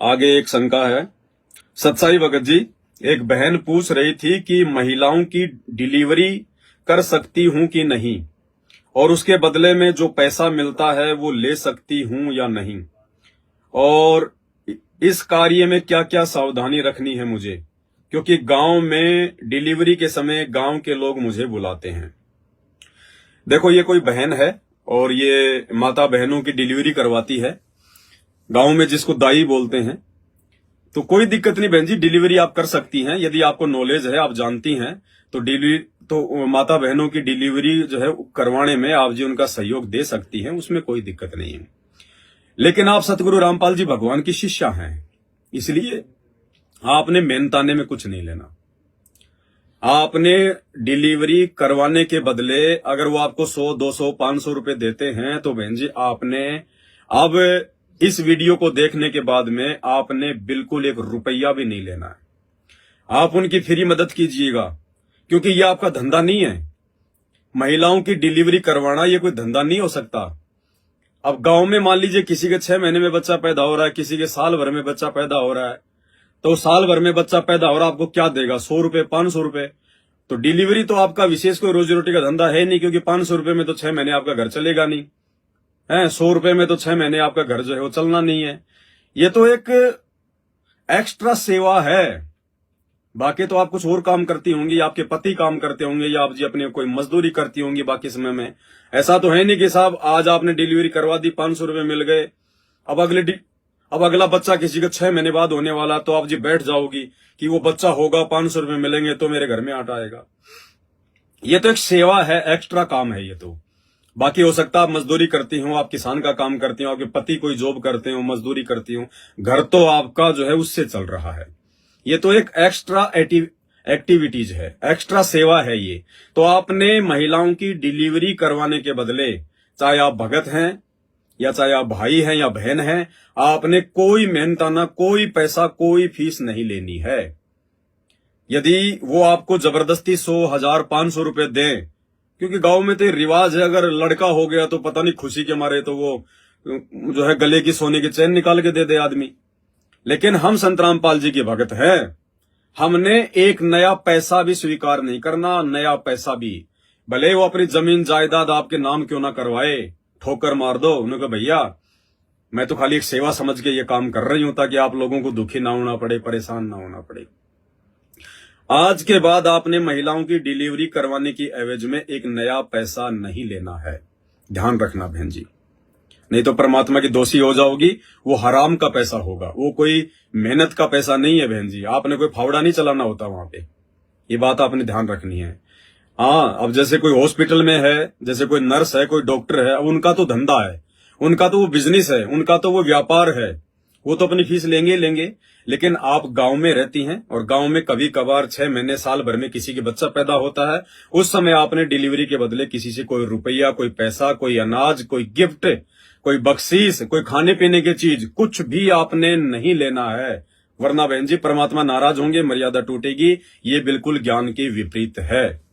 आगे एक शंका है। सत्साई भगत जी, एक बहन पूछ रही थी कि महिलाओं की डिलीवरी कर सकती हूं कि नहीं, और उसके बदले में जो पैसा मिलता है वो ले सकती हूं या नहीं, और इस कार्य में क्या क्या सावधानी रखनी है मुझे, क्योंकि गांव में डिलीवरी के समय गांव के लोग मुझे बुलाते हैं। देखो, ये कोई बहन है और ये माता बहनों की डिलीवरी करवाती है, गांव में जिसको दाई बोलते हैं। तो कोई दिक्कत नहीं बहन जी, डिलीवरी आप कर सकती हैं। यदि आपको नॉलेज है, आप जानती हैं, तो माता बहनों की डिलीवरी जो है करवाने में आप जी उनका सहयोग दे सकती हैं, उसमें कोई दिक्कत नहीं है। लेकिन आप सतगुरु रामपाल जी भगवान की शिष्या हैं, इसलिए आपने मेहनताने में कुछ नहीं लेना। आपने डिलीवरी करवाने के बदले अगर वो आपको 100, 200, 500 रुपए देते हैं तो बहन जी आपने अब इस वीडियो को देखने के बाद में आपने बिल्कुल 1 रुपया भी नहीं लेना है। आप उनकी फ्री मदद कीजिएगा, क्योंकि ये आपका धंधा नहीं है। महिलाओं की डिलीवरी करवाना ये कोई धंधा नहीं हो सकता। अब गांव में मान लीजिए किसी के 6 महीने में बच्चा पैदा हो रहा है, किसी के साल भर में बच्चा पैदा हो रहा है, तो साल भर में बच्चा पैदा हो रहा है, आपको क्या देगा? 100 रुपए, 500 रुपए। तो डिलीवरी तो आपका विशेष कोई रोजी रोटी का धंधा है नहीं, क्योंकि 500 रुपए में तो 6 महीने आपका घर चलेगा नहीं है। 100 रुपए में तो 6 महीने आपका घर जो है वो चलना नहीं है। ये तो एक एक्स्ट्रा सेवा है। बाकी तो आप कुछ और काम करती होंगी, आपके पति काम करते होंगे, या आप जी अपने कोई मजदूरी करती होंगी बाकी समय में। ऐसा तो है नहीं कि साहब आज आपने डिलीवरी करवा दी, 500 रुपए मिल गए, अब अगला बच्चा किसी का 6 महीने बाद होने वाला, तो आप जी बैठ जाओगी कि वो बच्चा होगा, 500 रुपए मिलेंगे तो मेरे घर में आटा आएगा। ये तो एक सेवा है, एक्स्ट्रा काम है ये तो। बाकी हो सकता है आप मजदूरी करती हो, आप किसान का काम करती हो, आपके पति कोई जॉब करते हो, मजदूरी करती हो, घर तो आपका जो है उससे चल रहा है। ये तो एक एक्स्ट्रा एक्टिविटीज है, एक्स्ट्रा सेवा है ये। तो आपने महिलाओं की डिलीवरी करवाने के बदले, चाहे आप भगत हैं या चाहे आप भाई हैं या बहन हैं, आपने कोई मेहनताना, कोई पैसा, कोई फीस नहीं लेनी है। यदि वो आपको जबरदस्ती 100, 1000, 500 रुपए दें, क्योंकि गांव में तो रिवाज है, अगर लड़का हो गया तो पता नहीं खुशी के मारे तो वो जो है गले की सोने की चैन निकाल के दे दे आदमी। लेकिन हम संत रामपाल जी के भगत हैं, हमने एक नया पैसा भी स्वीकार नहीं करना, नया पैसा भी, भले वो अपनी जमीन जायदाद आपके नाम क्यों ना करवाए, ठोकर मार दो। उन्होंने कहा भैया मैं तो खाली एक सेवा समझ के ये काम कर रही हूं, ताकि आप लोगों को दुखी ना होना पड़े, परेशान ना होना पड़े। आज के बाद आपने महिलाओं की डिलीवरी करवाने की एवज में एक नया पैसा नहीं लेना है, ध्यान रखना बहन जी, नहीं तो परमात्मा की दोषी हो जाओगी। वो हराम का पैसा होगा, वो कोई मेहनत का पैसा नहीं है बहन जी। आपने कोई फावड़ा नहीं चलाना होता वहां पे, ये बात आपने ध्यान रखनी है। हाँ, अब जैसे कोई हॉस्पिटल में है, जैसे कोई नर्स है, कोई डॉक्टर है, अब उनका तो धंधा है, उनका तो वो बिजनेस है, उनका तो वो व्यापार है, वो तो अपनी फीस लेंगे लेंगे। लेकिन आप गांव में रहती हैं, और गांव में कभी कभार 6 महीने, साल भर में किसी के बच्चा पैदा होता है, उस समय आपने डिलीवरी के बदले किसी से कोई रुपया, कोई पैसा, कोई अनाज, कोई गिफ्ट, कोई बख्शीश, कोई खाने पीने की चीज, कुछ भी आपने नहीं लेना है, वरना बहन जी परमात्मा नाराज होंगे, मर्यादा टूटेगी। ये बिल्कुल ज्ञान के विपरीत है।